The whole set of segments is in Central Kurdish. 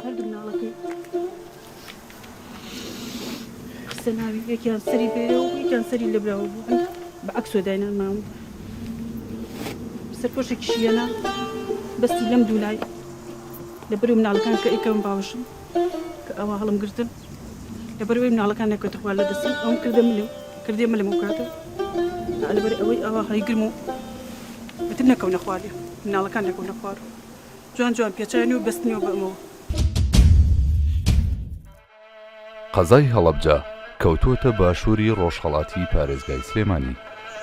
هەردوو ناڵەکەی خستە ناوی یەکیان سەری پێرە و یەکیان سەری لەبراوە بوو بە عەکسۆ داینان مام سەرپۆشێکی شیەنە بەستی لەم دوولای لەبەرەوەی مناڵەکان کە ئەیکەم باوشم کە ئەوە هەڵم گرتن لەبەرەوەی مناڵەکان نەکەوتە خوا لە دەستم ئەوم کردێ مەلم و کاتە لەبەر ئەوەی ئەوە هەڵیگرم و بتر نەکەونە خوارێ مناڵەکان نەکەونە خوار جوان جوان پێچانی و بەستنیەوە بە ئەمەوە. قەزای هەڵەبجە کەوتووەتە باشووری ڕۆژهەڵاتی پارێزگای سلێمانی.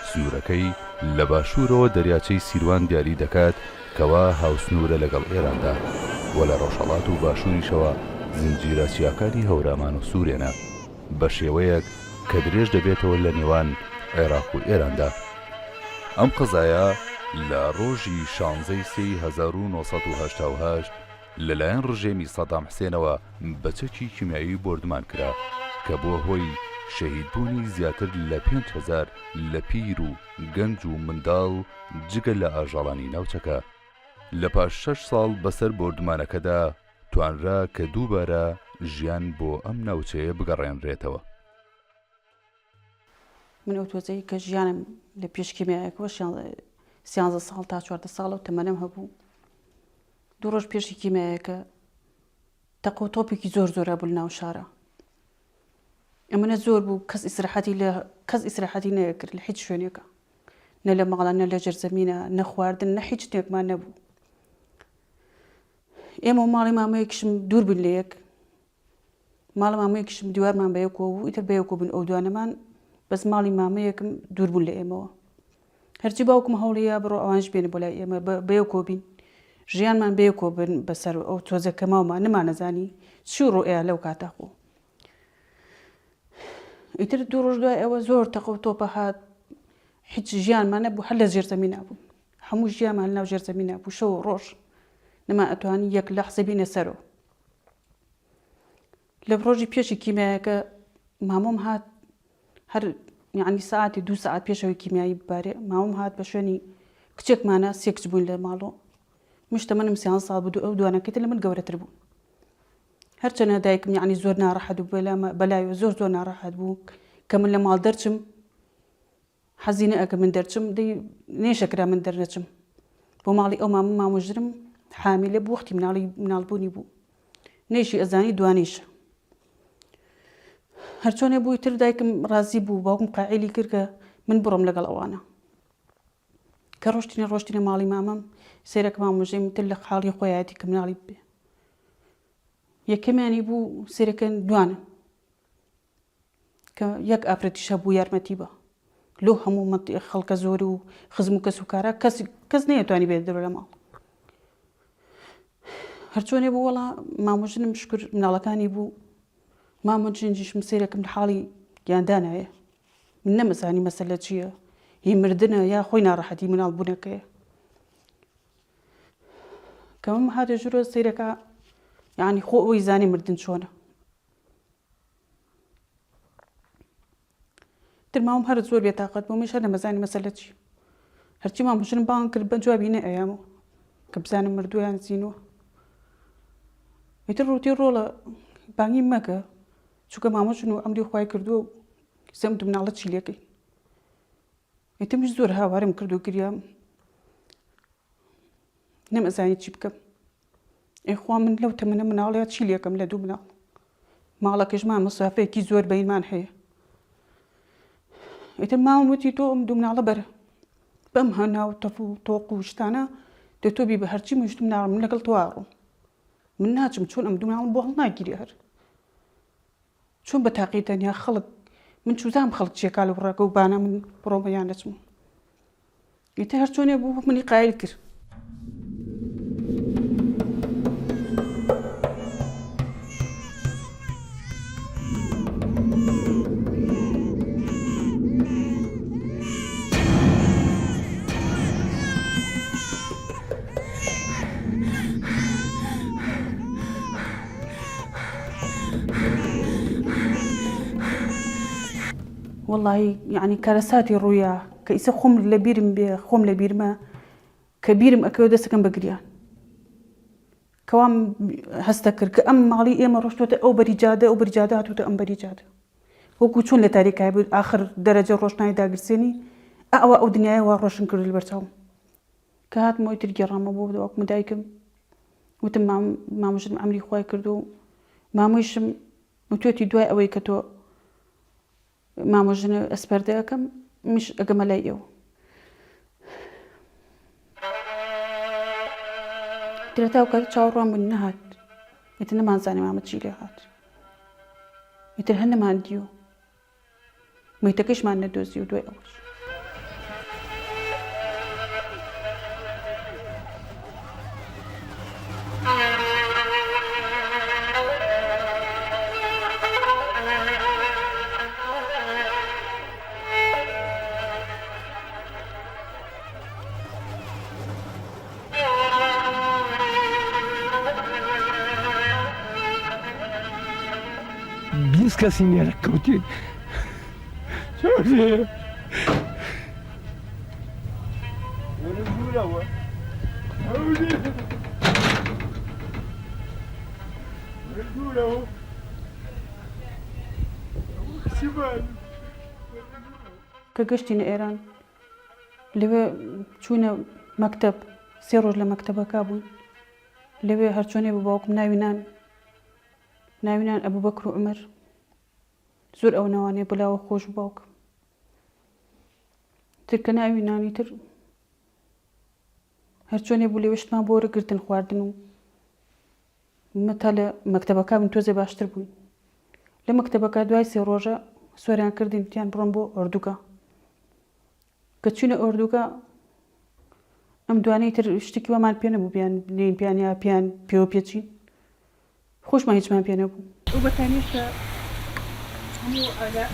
سنوورەکەی لە باشوورەوە دەریاچەی سیروان دیاری دەکات کەوا هاوسنوورە لەگەڵ ئێراندا و لە ڕۆژهەڵات و باشووریشەوە زنجیرە چیاکانی هەورامان و سوورێنە بە شێوەیەک کە درێژ دەبێتەوە لە نێوان عێراق و ئێراندا. ئەم قەزایە لە ڕۆژی 16 سێی 1980 لەلایەن ڕژێمی سەدام حسێنەوە بەچەکی کیمیایی بردمان کرا کە بووە هۆی شەهیدبوونی زیاتر لە 5,000 لە پیر و گەنج و منداڵ جگە لە ئاژەڵانی ناوچەکە. لە پاش 6 ساڵ بەسەر بردمانەکەدا توانرا کە دووبارە ژیان بۆ ئەم ناوچەیە بگەڕێنرێتەوە. من ئەو تۆزەی کە ژیانم لە پێش کیمیایەکەوە 13 ساڵ تا 14 ساڵە و تەمەنم هەبوو. دوو ڕۆژ پێشی کیمیایەکە تەقۆ تۆپێکی زۆرە بوو ناو شارە. ئەمەنە زۆر بوو کەس ئیسراحەتی نەکرد لە هیچ شوێنێکە، نە لە ماڵە نە لە جەرزەمینە نە خواردن نە هیچ شتێکمان نەبوو. ئێمە ماڵی مامەیەکیشم دوور بن لە یەک، ماڵی مامەیەکیشم دیوارمان بەیەکەوە بوو، ئیتر بەیەکەوە بن ئەو دوانەمان، بەس ماڵی مامەیەکم دوور بوون لە ئێمەوە. هەرچی باوکم هەوڵەیە بڕۆ ئەوانش بێنە بۆ لای ئێمە بەیەکەوە بین، ژیانمان بەیەکەوە بن بەسەر ئەو تۆزەکە ماومان نەمانەزانی چی ڕۆئەیە لەو کاتاخۆ. ئیتر دوو ڕۆژ دوای ئەوە زۆر تەقە و تۆپە هات، هیچ ژیانمان نەبوو، هەر لە ژێرزەمینە بوو، هەموو ژیانمان لەناو ژێرزەمینە بوو، شەو و ڕۆژ نەما ئەتوانی یەک لەحزە بینە سەرەوە. لە ڕۆژی پێشی کیمیایەکە مامۆم هات، هەر یعنی ساعتی 2 ساعت پێشەوەی کیمیایی ببارێ مامۆم هات بە شوێنی کچێکمانە، سێ کچ بوون لە ماڵۆ، مشتە منم 13 ساڵ بوو، ئەو دوانەکەیتر لە من گەورەتر بوو. هەرچەنە دایکم یعنی زۆر ناڕەحەت بوو بەلایەوە زۆر ناڕەحەت بوو کە من لە ماڵ دەرچم حەزینە ئەکە من دەرچم دەی نێشەکرا من دەرنەچم بۆ ماڵی ئەو مامۆژرم حامیلە بوو، وەختی مناڵبوونی بوو، نێشی ئەزانی دوانیشە. هەرچۆنێ بووی تر دایکم ڕازی بوو، باوکم قاعیلی کرد کە من بڕۆم لەگەڵ ئەوانە. کە ڕۆشتینە ماڵی مامەم سێرەکە مامۆژەی تر لە خاڵی خۆیەتی کە مناڵی بێ. یەکەمیانی بوو سێرەکە دوانن کە یەک ئافرەتیشە بوو یارمەتی بە لۆ هەموو منتیقە خەڵکە زۆر و خزم و کەس و کارە کەس نەیەتوانی بێت دەرۆ لە ماڵ. هەرچۆنێ بوو وەڵا مامۆژنم شکر مناڵەکانی بوو، مامۆژنجیشم سێرەکەم لە حاڵی گیاندانایە، من نەمەزانی مەسەلە چییە، هی مردنە یا خۆی ناڕەحەتی مناڵ بوونەکەیە. کە من هاتە ژوورە سێرەکە یعنی خۆ ئەوی زانی مردن چۆنە. تر مام هەر زۆر بێتاقەت بۆ میش هەر نەمەزانی مەسەلە چی، هەرچی مامۆژنم بانگ کرد بە جوابی نەئەیامەوە کە بزانم مردوویان زینووە. ئیتر ڕووتی ڕۆڵە بانگی مەکە چونکە مامۆژن و ئەمری خوای کردووە و سەم دو مناڵە چی لێکەی. ئیتر مش زۆر هاوارم کرد و گریام، نەمەزانی چی بکەم. ئەیخوا من لەو تەمەنە مناڵەیە چی لێکەم لە دوو مناڵ، ماڵەکەشمان مەسافەیەکی زۆر بەینمان هەیە. ئیتر ماوەم وتی تۆ ئەم دوو مناڵە بەرە بەم هەناو تەف و تۆق و شتانە دەتۆ بی بە هەرچی مشت مناڵ من لەگەڵ تۆ ئاڕۆم، من ناچم چۆن ئەم دوو مناڵم بۆ هەڵناگیری هەر چۆن بە تاقی تەنیا خەڵک من چوزام خەڵک چێکا لە ڕێگە و بانە من بڕۆمەیان دەچم. ئیتر هەرچۆنێ بوو منی قایل کرد. والله يعني كارثاتي الرؤيا كيس خم لبيرم بخم لبيرما كبيرم أكيد دستكم بقريان كوام هستكر كأم مالي إيه ما رشتوت أو بريجادة هاتوت أم بريجادة وكوشون لتاريخ هاي آخر درجة روشناي داقرسيني أقوى أو دنيا وروشن كل البرتاهم كهات مويت الجرام أبو بدوك مدايكم وتم ما مش عمري خواي كردو ما مش متوتي دواء أوي كتو ما مجن أسبرداكم مش أجملايو تلاتاو كات شاورا من نهات يتنا ما نزاني ما متشيلي هات يترهن ما نديو ما يتكش ما ندوزي ودواء أوش بيس كاسيني ركوتي شوفي كقشتين إيران اللي شونا مكتب سيروج لمكتبه كابون اللي هرشوني بباوكم ناوينان أبو بكر وعمر زور أو نواني بلا وخوش باوك ترك ناويناني تر هرشوني بولي وشت ما بورا قرتن خواردنو مثلا مكتبه كابون توزي باشتر بوين لمكتبه كادواي سيروجا سوريان كردين تيان برمبو أردوكا كتشونا أردوكا أم دواني تر اشتكي ومان بيانا بو بيان بيانيا بيان بيو بيتشين خوش ما هيج ما بيانا بو وبتانيش همو على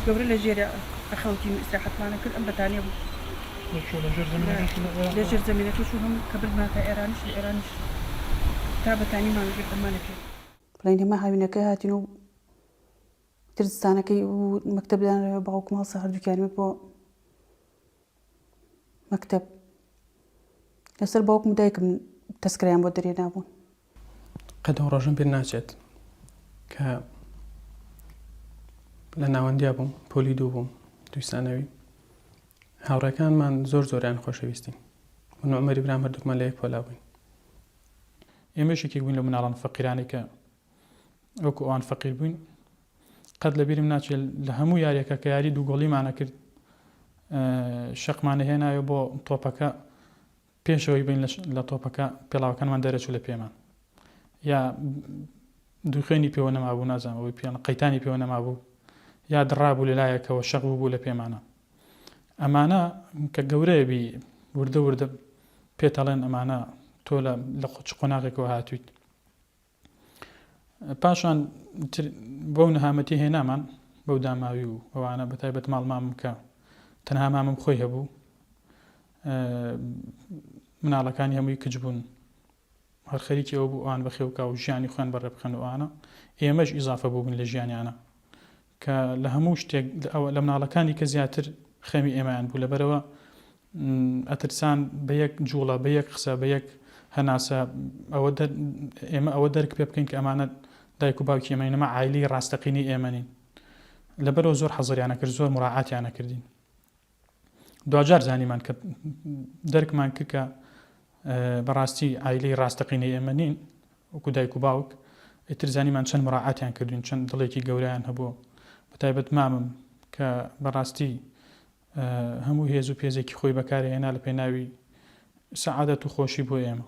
قبل الجيرة أخوتي من إسراحة معنا كل أم بتانيا بو لجر زمينك وشو هم قبل ما إيرانش الإيرانش تابتاني ما نجيب أمانة كي بلين ما هاي نكها هاتينو ترزستانا كي ومكتب لنا باوك مال سهر دكاني بو مكتب لسر باوك مدايك من تسكريان بودري نابون قد ڕۆژم پێ ناچێت کە لە ناوەندیا بووم پۆلی دوو بووم دویسانەوی هاوڕێکانمان زۆریان خۆشەویستی من عومەری برام هەردووکمان لە یەک پۆلا بووین ئێمە یەکێک بووین لە مناڵان فەقیرانی کە وەکو ئەوان فەقیر بووین قەت لەبیرم ناچێت لە هەموو یاریەکە کە یاری دووگۆڵیمانە کرد شەقمانە هێناوە بۆ تۆپەکە پێشەوەی بین لە تۆپەکە پێڵاوەکانمان دەرەچوو لە پێمان یا دووخێنی پێوە نەمابوو نازانەوەی پێیان قەیتانی پێوە نەمابوو یا دڕابوو لەلایەکەوە شەق بوو لە پێمانە ئەمانە کە گەورەیە بی وردە وردە پێتەڵێن ئەمانە تۆ لە قۆناغێکەوە هاتوویت پاشان بەو نەهامەتی هێنامان بەو داماوی و ئەوانە بەتایبەت ماڵ مامم کە تەنها مامم خۆی هەبوو مناڵەکانی هەمووی کچ بوون هەر خەریکی ئەوە بوو ئەوان بەخێوکە و ژیانی خۆیان بەڕێ بخەن و ئەوانە ئێمەش ئیزافە بووبن لە ژیانیانە کە لە هەموو شتێک لە مناڵەکانی کە زیاتر خەمی ئێمەیان بوو لەبەرەوە ئەترسان بە یەک جوڵە بە یەک قسە بە یەک هەناسە ئێمە ئەوە دەرک پێ بکەین کە ئەمانە دایک و باوکی ئێمە نەما عایلی ڕاستەقینی ئێمەنین لەبەرەوە زۆر حەزریانە کرد زۆر مراعاتیانە کردین دوجار زانیمان کە دەرکمان کرد کە بەڕاستی عایلی ڕاستەقینی ئێمە نین وەکو دایک و باوک ئیتر زانیمان چەند مراعاتیان کردین چەند دڵێکی گەورەیان هەبووە بەتایبەت مامم کە بەڕاستی هەموو هێز و پێزێکی خۆی بەکارهێنا لە پێناوی سەعادەت و خۆشی بۆ ئێمە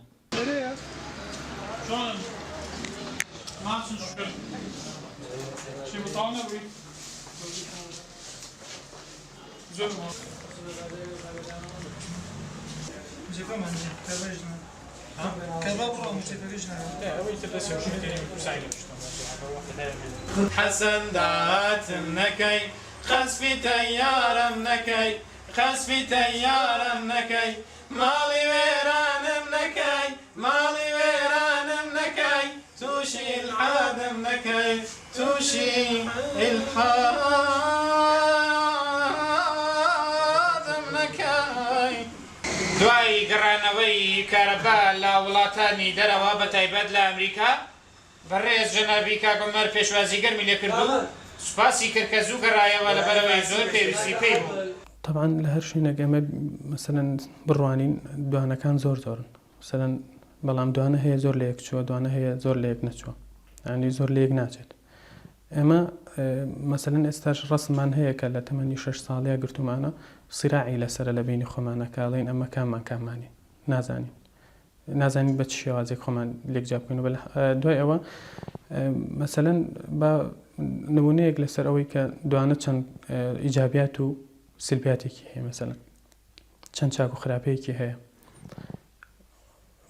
حسن داتم نكي خسفي تيارم نكي خسفي تيارم نكي مالي ويرانم نكي مالي ويرانم نكي توشي الحادم نكي توشي الحادم نكي دوای گەڕانەوەی کارەبا لە وڵاتانی دەرەوە بە تایبەت لە ئەمریکا بەڕێز ژەنابی کاک عومەر پێشوازی گەرمی لێ کردو سوپاسی کرد کە زوو گەڕایەوە لەبەرەوەی زۆر پێویستی پێی بوو. طبعا لە هەر شوێنێک ئەمە مەسەلەن بڕوانین دوانەکان زۆرن مەسەلەن بەڵام دوانە هەیە زۆر لە یەک چووە دوانە هەیە زۆر لە یەک نەچووە ینی زۆر لە یەک ناچێت. ئێمە مەسەلەن ئێستاش ڕسممان هەیە کە لە تەمەنی 6 ساڵەیە گرتومانە سیراعی لەسرە لە بینی خۆمانە کاڵین ئەمە کامانی نازانین بە چ شێوازێک خۆمان لێکجا بکەین و دوای ئەوە مەسەلەن بە نمونەیەک لەسەر ئەوەی کە دوانە چەند ئیجابیات و سلبیاتێکی هەیە مەسەلەن چەند چاک و خراپەیەکی هەیە.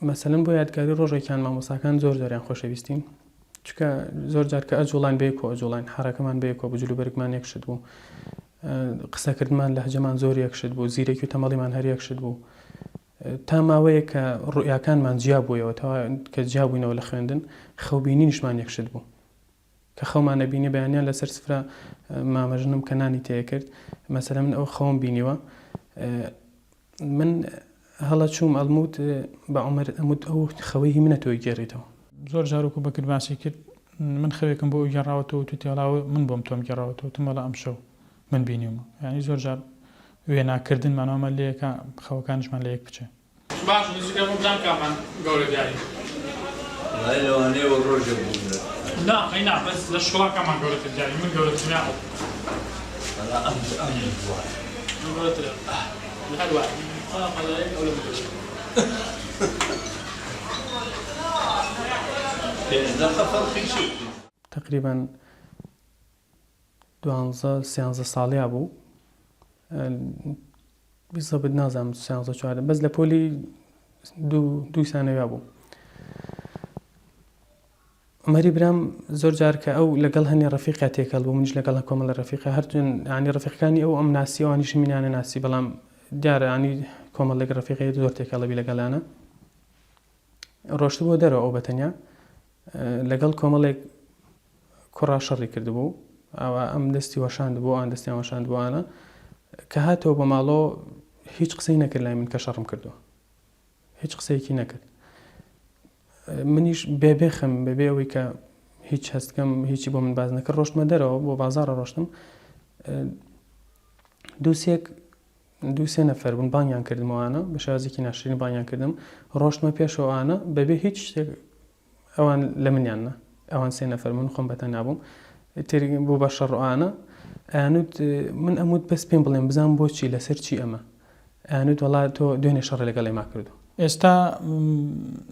مەسەلەن بۆ یادگاری ڕۆژێکیان مامۆساکان زۆریان خۆشەویستین چکە زۆر جار کە ئەجوڵان بەیەک و ئەجوڵان حرەکەمان بەیەکەوە بجلو بەرگمان یەکشت بوو قسەکردمان لە هەجەمان زۆر یەکشت بوو زیرێکی و تەمەڵیمان هەر یەکشت بوو تا ماوەیە کە ڕوئیاکانمان جیا بوویەوە کە جیا بووینەوە لە خوێندن خەوبینی نیشمان یەکشت بوو کە خەومانە بینی بەیانیان لەسەر سفرە مامەژنم کە نانی تەیە کرد مەسەلە من ئەو خەوم بینیوە من هەڵە چووم ئەڵموت بە عومەر ئەموت ئەو خەوەی منە تۆی گێڕیتەوە. زۆر جارۆک و بەکرد باسی کرد من خەوێکم بۆ گەڕاوەتەوە تو تێڵاوە من بۆم تۆم گەڕاوەتەوە تمەڵە ئەم شەو من بینیومە ینی زۆر جار وێناکردنمانەوەمە لەیەکە خەوەکانشمان لە یەک بچێ. باش نزیکە بۆ بزانم کامان گەورە دیاری لەوانەیەوە ڕۆژە بوو نا بەس لە شکڵا کامان گەورەتر دیاری من گەورەتریا گەورەترە هەر وای ئەو لە تقریبا 12-13 ساڵیا بوو بیسەبت نازانم 13 بەس لە پۆلی دوو سانەویا بوو. مەری برام زۆر جار کە ئەو لەگەڵ هەنێ ڕەفیقا تێکەڵ بوو منیش لەگەڵ کۆمەڵ لە ڕەفیقا هەرتون ینی ڕەفیقەکانی ئەو ئەم ناسی ئەوانیش منیانە ناسی بەڵام دیارە ینی کۆمەڵێک ڕەفیقی زۆر تێکەڵەبی لەگەڵانە ڕۆشت بۆ دەرەوە ئەو بەتەنیا لەگەڵ کۆمەڵێک کوڕا شەڕی کردبوو ئەوە ئەم دەستی وەشاند بوو ئەوان دەستیان وەشاند بووانە کە هاتەوە بە ماڵۆ هیچ قسەی نەکرد لای من کە شەڕم کردووە هیچ قسەیەکی نەکرد منیش بێبێخم بەبێ ئەوەی کە هیچ هەستکەم هیچی بۆ من باز نەکرد ڕۆشتمە دەرەوە بۆ بازاڕە ڕۆشتم دوو-سێ نەفەر بوون بانگیان کردمەوانە بە شێوازێکی ناشرین بانگیان کردم ڕۆشتمە پێشەوەوانە بەبێ هیچ شتێک ئەوان لە منیانە ئەوان 3 نەفەر من خۆم بەتەنیا بووم تێری بوو بە شەڕوانە ئەیانوت من ئەموت بەس پێم بڵێم بزانم بۆچی لەسەر چی ئەمە ئەیانوت وەڵا تۆ دوێنێ شەڕە لەگەڵ ما کردو. ئێستا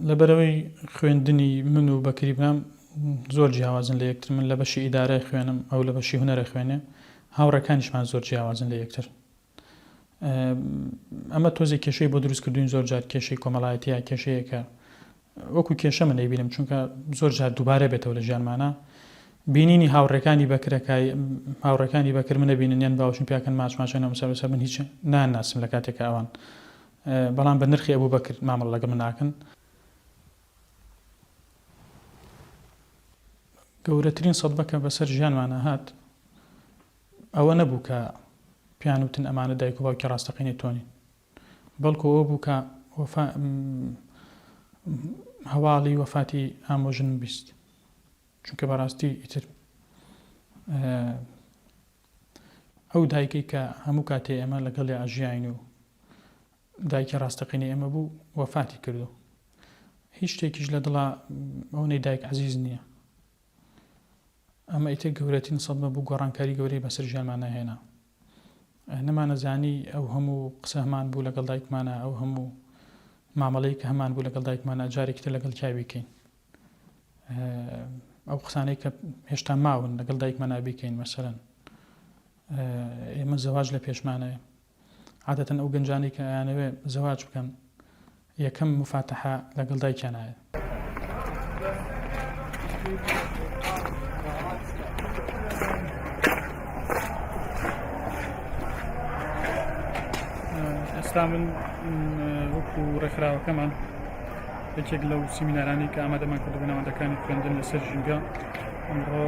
لەبەرەوەی خوێندنی من و بەکری برام زۆر جیاوازن لە یەکتر من لە بەشی ئیدارە خوێنم ئەو لە بەشی هونەرە خوێنێ هاوڕەکانیشمان زۆر جیاوازن لە یەکتر ئەمە تۆزی کێشەی بۆ دروستکردوین زۆر جار کێشەی کۆمەڵایەتیە کێشەیەکە وەکو کێشە من نەیبینم چونکە زۆر جار دووبارە بێتەوە لە ژیانمانە بینینی هاوڕەکانی بەکرەکای هاوڕەکانی بەکر منە بیننیان باوشم پیاکەن ماچماچەنەوە سەر من هیچ ناناسم لە کاتێکە ئەوان بەڵام بە نرخی ئەبوو بەکرد مامەڵ لەگە من ناکەن. گەورەترین سەدبەکە بەسەر ژیانمانە هات ئەوە نەبوو کە پیانوتن ئەمانە دایک و باوکی ڕاستەقینەی تۆنین بەڵکو ئەوە بوو کە هەواڵی وەفاتی ئامۆژنم بیست چونکە بەڕاستی ئیتر ئەو دایکی کە هەموو کاتێ ئێمە لەگەڵی ئاژیاین و دایکی ڕاستەقینەی ئێمە بوو وەفاتی کردو هیچ شتێکیش لە دڵا ئەوەی دایک عەزیز نییە ئەمە ئیتر گەورەترین سەدمە بوو گۆڕانکاری گەورەی بەسەر ژیانمانە هێنا نەمانەزانی ئەو هەموو قسە هەمان بوو لەگەڵ دایکمانە ئەو هەموو مامەڵەی کە هەمان بوو لەگەڵ دایکمانە جارێکی تر لەگەڵ کای بیکەین ئەو قسانەی کە هێشتا ماون لەگەڵ دایکمانە بیکەین مەسەلەن ئێمە زەواج لە پێشمانەیە عادەتەن ئەو گەنجانی کە ئەیانەوێ زەواج بکەن یەکەم مفاتەحە لەگەڵ دایکیانایە. ئێستا من وەکو ڕێکخراوەکەمان یەکێک لەو سیمینارانی کە ئامادەمان کردبوو ناوەندەکانی خوێندن لەسەر ژینگە ئەمڕۆ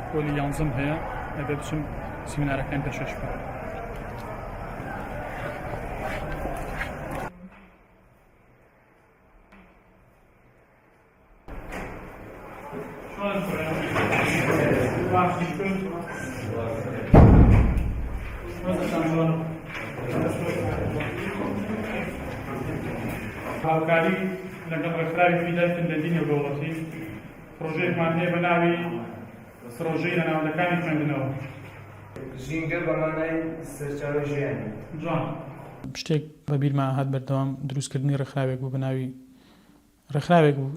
پۆلی 11 هەیە ئەبێ بچم سیمینارەکان پێشەش بکەم. هاوکاری لەگەڵ ڕێکخراوی فیدەتن لە دینی دەوڵەتی پرۆژەیەکمان هەیە بە ناوی پرۆژەی لەناوەندەکانی خوێندنەوە. ژینگە بە مانای سەرچاوەی ژیانی. جوان شتێک بە بیرمان هات بەردەوام دروستکردنی ڕێکخراوێک بوو بە ناوی ڕێکخراوێک بوو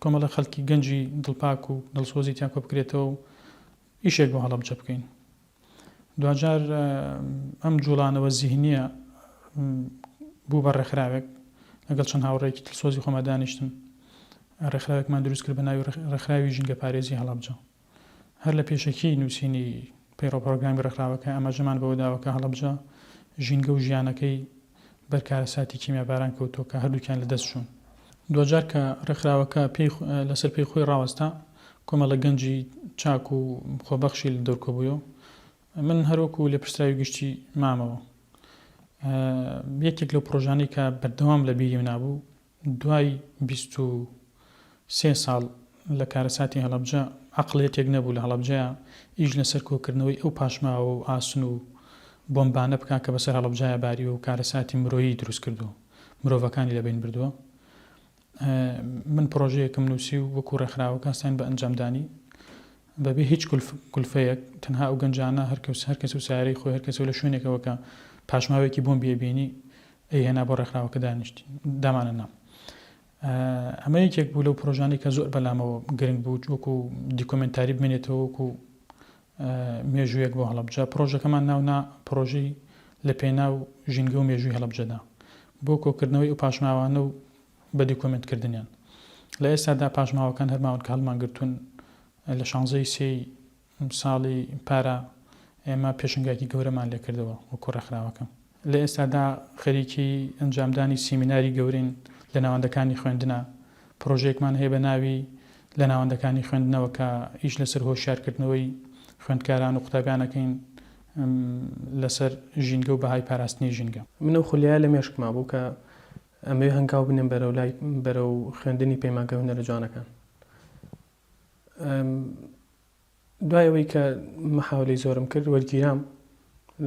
کۆمەڵە خەڵکی گەنجی دڵپاک و دڵسۆزیتیان کۆ بکرێتەوە و ئیشێک بۆ هەڵەبجە بکەین. دوجار ئەم جوڵانەوە زیهنیە بوو بە ڕێکخراوێک لەگەڵ چەند هاوڕێکی دڵسۆزی خۆمە دانیشتم ڕێکخراوێکمان دروست کرد بە ناوی ڕێکخراوی ژینگە پارێزی هەڵەبجە. هەر لە پێشەکی نووسینی پەیڕۆ پرۆگرامی ڕێکخراوەکە ئەماژەمان بەوە داوەکە هەڵەبجە ژینگە و ژیانەکەی بەرکارەساتی کیمیاباران کەوتۆ کە هەردووکیان لە دەست چوون. دوجار کە ڕێکخراوەکە لەسەر پێی خۆی ڕاوەستا کۆمەڵە گەنجی چاک و خۆبەخشی لە دەورکۆبوویەوە من هەروەکو لێ پرسراوی گشتی مامەوە. یەکێک لەو پرۆژانەی کە بەردەوام لە بیری منابوو دوای 23 ساڵ لە کارەساتی هەڵەبجە عەقڵێتێک نەبوو لە هەڵەبجەیە ئیش لەسەر کۆکردنەوەی ئەو پاشماوە و ئاسن و بۆمبانە بکا کە بەسەر هەڵەبجایە باری و کارەساتی مرۆیی دروست کردووە مرۆڤەکانی لەبین بردووە. من پرۆژەیەکم نووسی و وەکو ڕێکخراوەکە ستان بە ئەنجامدانی بەبێ هیچ کولفەیەک تەنها ئەو گەنجانە هەرکەس و سیارەی خۆی هەرکەس لە شوێنێکەوە کە پاشماوێکی بۆم بێبینی هێنا بۆ ڕێکخراوەکە دانیشتی دامانە نام. ئەمە یەکێک بوو لەو پرۆژانی کە زۆر بەلامەوە گرنگ بوو وەکو دیکۆمنتاری بمێنێتەوە وەکو مێژوویەک بۆ هەڵەبجە. پرۆژەکەمان ناونا پرۆژەی لە پێناو ژینگە و مێژووی هەڵەبجەدا بۆ کۆکردنەوەی ئەو پاشماوانە و بە دیکۆمنتکردنیان. لە ئێستادا پاشماوەکان هەرماون کە هەڵمان گرتوون لە 16 ساڵی پارە ئێمە پێشنگایکی گەورەمان لێ کردەوە وەکو ڕێکخراوەکە. لە ئێستادا خەریکی ئەنجامدانی سیمیناری گەورین لە ناوەندەکانی خوێندنە پرۆژێکمان هەیە بە ناوی لە ناوەندەکانی خوێندنەوە کە ئیش لەسەر هۆشیارکردنەوەی خوێندکاران و قوتابیانەکەین لەسەر ژینگە و بەهای پاراستنی ژینگە. منە خولیا لە مێشکما بوو کە ئەمەوێ هەنگاو بنێن بەرەو خوێندنی پەیمانگە هونەرە جوانەکان. دوایەوەی کە مەحاولەی زۆرم کرد وەرگیرام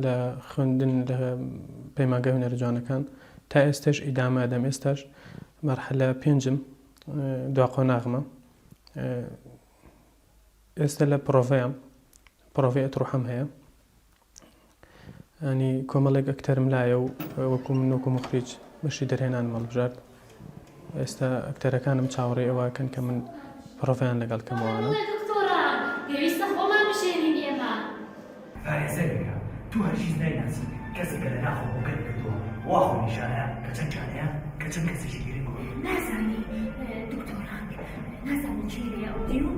لە خوێندن لە پەیمانگە هونەرە جوانەکان تا ئێستش ئیدامە دەم ئێستاش مەرحەلە پێنجم دوا قۆناغمە. ئێستا لە پرۆڤەی ئەتڕۆحەم هەیە ینی کۆمەڵێک ئەکتەرم لایە و وەکو من وەکو مخریج بەشی دەرهێنان مەڵبژارد. ئێستا ئەکتەرەکانم چاوەڕێ ئەوەکەن کە من پرۆڤیان لەگەڵ کەمەوانە. پێویستە خۆمان بشێنین ئێمە. پارێزەرێکە تو هەرگیز نایناسی کەسێکە لە ناخۆ بۆگەت کردووە واخۆ نیشانە کە چەند جانەیە کە چەند کەسێکی گیری بووە. نازانی دکتۆران نازانی چی لێ ئەو دیو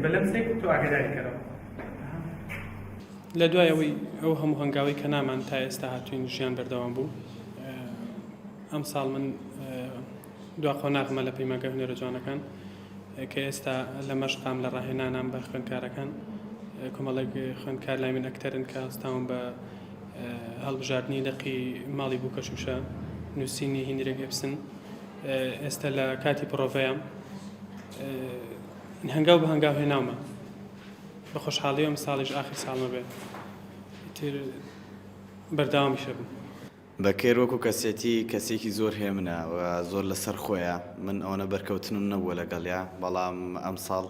بەلەمسێک تۆ ئاگاداری کەرەوە. لە دوایەوەی ئەو هەموو هەنگاوی کە نامان تا ئێستا هاتوین ژیان بەردەوام بوو. ئەم ساڵ من دوا قۆناغمە لە پەیمانگە هونەرە جوانەکان کە ئێستا لە مەشقام لە ڕاهێنانام بە خوێندکارەکان کۆمەڵێک خوێندکار لای من ئەکتەرن کە هەستاون بە هەڵبژاردننی دەقی ماڵی بووکەشوشە نووسینی هینرێک ئێبسن. ئێستا لە کاتی پرۆڤەیەم هەنگاو بە هەنگاو هێناومە بە خۆشحاڵیەوە ساڵیش ئاخر ساڵمە بێت تر بەرداوامیشە بوو. بەکەر وەکو کەسێکی زۆر هەیە منە و زۆر لەسەر خۆیە من ئەوەنە بەرکەوتنم نەبووە لەگەڵیا بەڵام ئەم ساڵ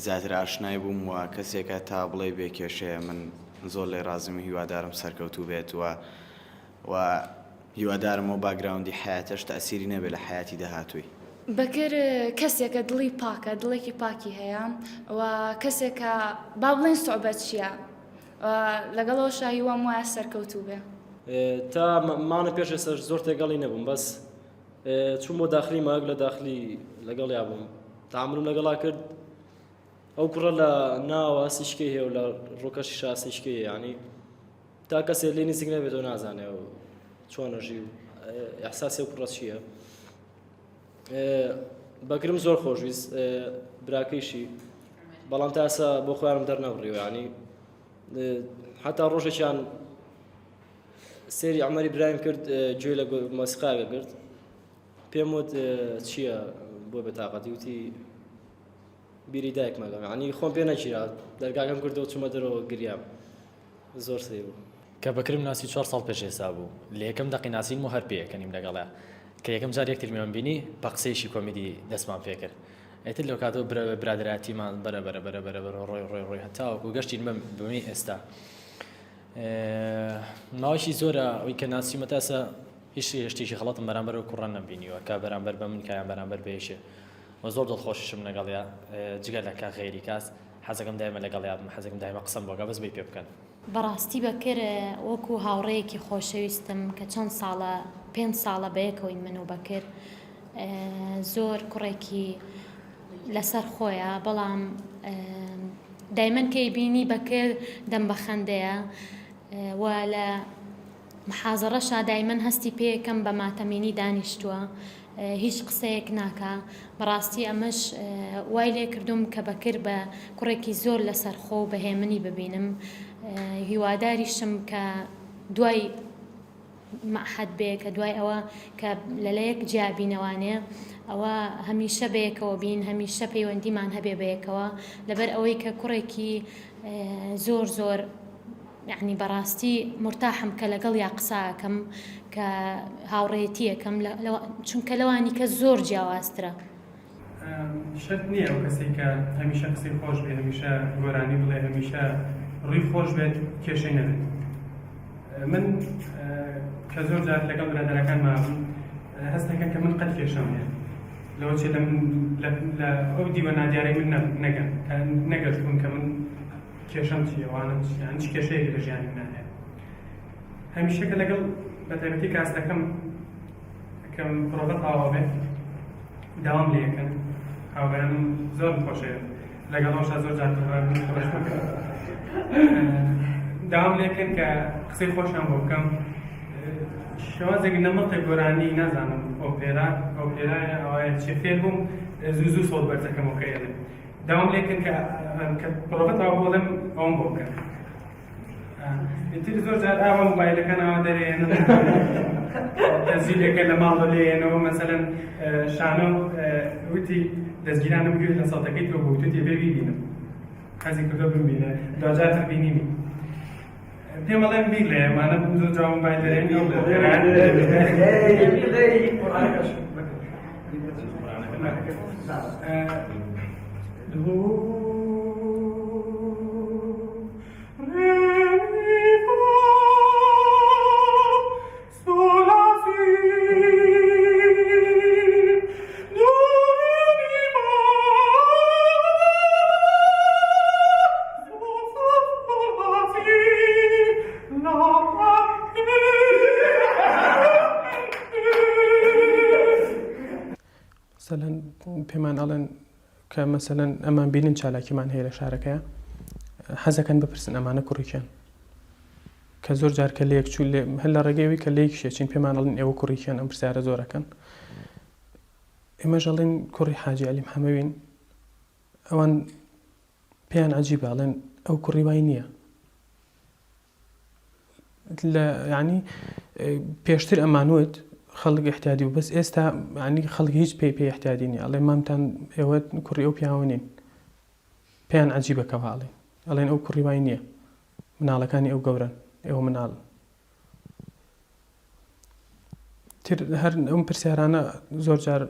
زیاتر ئاشنای بووم و کەسێکە تا بڵێ بێکێشەیە من زۆر لێ ڕازمی هیوادارم سەرکەوتوو بێت و هیوادارمەوە باگراوندی حیاتەش تەئسیری نەبێت لە حیاتی داهاتووی. بەکر کەسێکە دڵی پاکە دڵێکی پاکی هەیە و کەسێکە با بڵێن سوعبەت چییە لەگەڵەوە شاهی وام وایە سەرکەوتوو بێ. تا مانە پێش ئێستا زۆر تێگەڵی نەبووم بەس چوون بۆ داخلی ماک لە داخلی لەگەڵیا بووم تەعاملم لەگەڵا کرد. ئەو کوڕە لە ناوە ئاسیشکەی هەیە و لە ڕۆکەشی ئاسیشکەی یعنی تا کەسێ لێ نزیک نەبێتەوە نازانێ و چۆنەژی و ئەحساسی ئەو کوڕە چییە. بەکرم زۆر خۆشویست براکەیشی بەڵام تا ئێستا بۆ خۆیانم دەرنەبڕیوە ینی حتا ڕۆژێکیان سێری عمەری برایم کرد گوێ لە مۆسیقاگە کرد پێم وت چییە بۆ بەتاقەتی وتی بیری دایک مەگەم عنی خۆم پێ نەچیرا دەرگاکەم کردەوە چوومە دەرەوە گریام زۆر سێ بوو کە بەکرم ناسی 4 ساڵ پێش ئێستا بوو لە یەکەم دەقی ناسین و هەر پێیەکەنیم لەگەڵە کە یەکەم جار یەک ترمیان بینی بە قسەیشی کۆمیدی دەستمان پێ کرد ئێتر لەو کاتەوە برادرایەتیمان بەرە ڕۆی هەتاوەکو گەشتین بەمەی ئێستا ماوەشی زۆرە ئەوەی کە ناسیمە تاسە هیچ شتێکی خەڵەتم بەرامبەر و کوڕان نەبینیوە کا بەرامبەر بە من کایان بەرامبەر بێشێ و زۆر دڵخۆششم لەگەڵیا جگەر لە کا غێری کاس حەزەکەم دایمە لەگەڵیا بم حەزەکەم دایمە قسەم بۆگە بەس بێ پێ بکەن بەڕاستی بەکر وەکو هاوڕەیەکی خۆشەویستم کە چەند ساڵە 5 ساڵە بەیەکەوەین من و بەکر زۆر کوڕێکی لەسەر خۆیە بەڵام دایمەن کەی بینی بەکر دەم بە خەندەیە و لە محازەڕەشا دایمەن هەستی پێیەکەم بە ماتەمینی دانیشتووە هیچ قسەیەک ناکە بەڕاستی ئەمەش وای لێ کردوم کە بەکر بە کوڕێکی زۆر لەسەر خۆ و بەهێمنی ببینم هیواداریشم کە دوای مەحەد بێ کە دوای ئەوە کە لەلایەک جیابینەوانێ ئەوە هەمیشە بەیەکەوە بین هەمیشە پەیوەندیمان هەبێ بەیەکەوە لەبەر ئەوەی کە کوڕێکی زۆر یعنی بەڕاستی مرتاحم کە لەگەڵ یا قساکەم کە هاوڕێتیەکەم چونکە لەوانی کە زۆر جیاوازترە شەرت نییە ئەو کەسێک کە هەمیشە قسەی خۆش بێ هەمیشە گۆرانی بڵێ هەمیشە ڕووی خۆش بێت کێشەی نەبێت من کە زۆر جار لەگەڵ برادەرەکان مابووم هەستەکەن کە من قەت کێشەم هەیە لەوە چێ لە ئەو دیوە نادیارەی من نەگەن نەگەشتبووم کە من کێشەم چییە وانە چ کێشەیەکی لە ژیانی من هەیە هەمیشە کە لەگەڵ بەتایبەتی کاستەکەم کەم پرۆڤە تاوا بێت داوام لێ یەکەن هاوبەرانم زۆر خۆشەیە لەگەڵەوەشا زۆر جار داوام لێ یەکەن کە قسەی خۆشیان بۆ بکەم شێوازێک نەمەڵی گۆرانی نازانم ئۆپێرایە ئەوەیە چێ فێر بووم زوو سۆڵ بەرزەکەم ئۆکەیە داوام لێ یەکەن کە پرۆڤە تاوا بۆڵێم ئەوم بۆ بکەن ئیتر زۆر جار ئاوا مۆبایلەکان ئاوا دەرێنن تەزیلەکە لە ماڵ لێنەوە مەسەلەن شانۆ وتی دەستگیرانم گوێ لە سەڵتەکەی تۆ بوو تێ بێ بیبینم حەزی کردۆ ببینە دوجارتر بینیمی پێم بەڵێم بیر لێ مانە زۆر جا مۆبایل دەرێن مثلەن پێمان ئەڵێن کە مەسەلەن ئەمان بینن چالاکیمان هەیە لە شارەکەیە حەزەکەن بپرسن ئەمانە کوڕیکیان کە زۆر جار کە لەیەک چوو هەر لە ڕێگەیەوی کە لەیەک شێچین پێمان ئەڵێن ئێوە کوڕیکیان ئەم پرسیارە زۆرەکەن ئێمەش ئەڵێن کوڕی حاجی عەلی محەمەوین ئەوان پێیان عەجیبە ئەڵێن ئەو کوڕی وای نییە یعنی پێشتر ئەمانوت خەڵک احتیادی و بەس ئێستا ینی خەڵک هیچ پێی احتیادی نیە ئەڵێ مامتان ئێوە کوڕی ئەو پیاوە نین پێیان عەجیبەکەوە ئەڵێن ئەو کوڕی وای نییە مناڵەکانی ئەو گەورن ئێوە مناڵن تر هەر ئەم پرسیارانە زۆر جار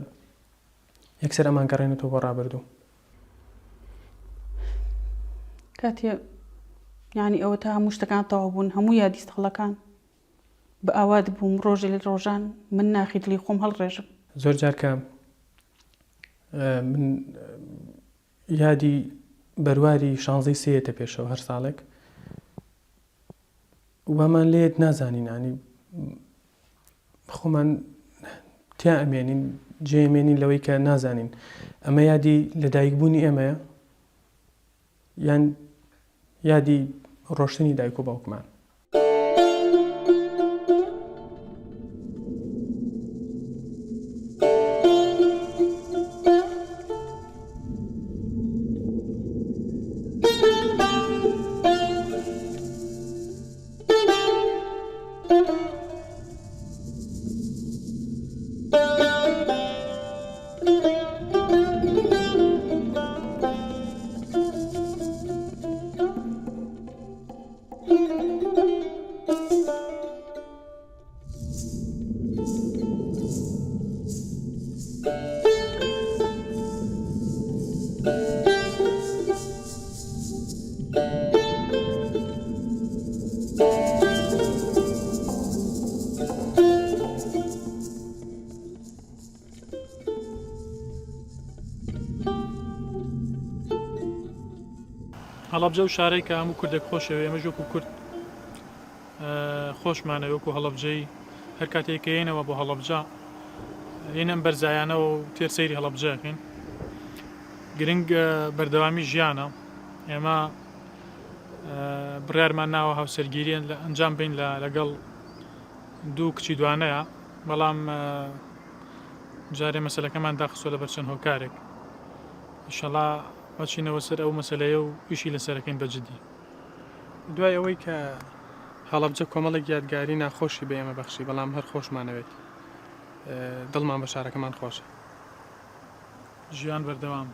یەکسەر ئەمان گەڕێنێتەوە بۆ ڕابردوو کاتێ یعنی ئەوە تا هەموو شتەکان تەواو بوون هەموو یادی ساڵەکان بە ئاوات بووم ڕۆژێ لە ڕۆژان من ناخی دڵی خۆم هەڵڕێژم زۆر جار کە من یادی بەرواری 16 سێتە پێشەوە هەر ساڵێک وەمان لێت نازانین ینی خۆمان تیا ئەمێنین جێمێنین لەوەی کە نازانین ئەمە یادی لەدایکبوونی ئێمەیە یان یادی ڕۆشتنی دایک و باوکمان هەڵەبجە و شارەی کە هەموو کوردێک خۆشەوە ئێمە ژۆک و کورد خۆشمانە وەکو هەڵەبجەی هەر کاتێکەوە بۆ هەڵەبجە لێنەم بەرزایانەوە و تێرسەیری هەڵەبجەکەین گرنگ بەردەوامی ژیانە ئێمە بڕیارمان ناوە هاوسەرگیریان لە ئەنجام بین لەگەڵ دوو کچی دوانەیە بەڵام جارێ مەسەلەکەمان داخستۆ لە بەرچەند هۆکارێک ئینشەڵا بچینەوە سەر ئەو مەسەلەیە و ئیشی لەسەرەکەین بەجددی دوای ئەوەی کە هەڵەبجە کۆمەڵێک یادگاری ناخۆشی بە ئێمە بەخشی بەڵام هەر خۆشمانەوێت دڵمان بە شارەکەمان خۆشە ژیان بەردەوام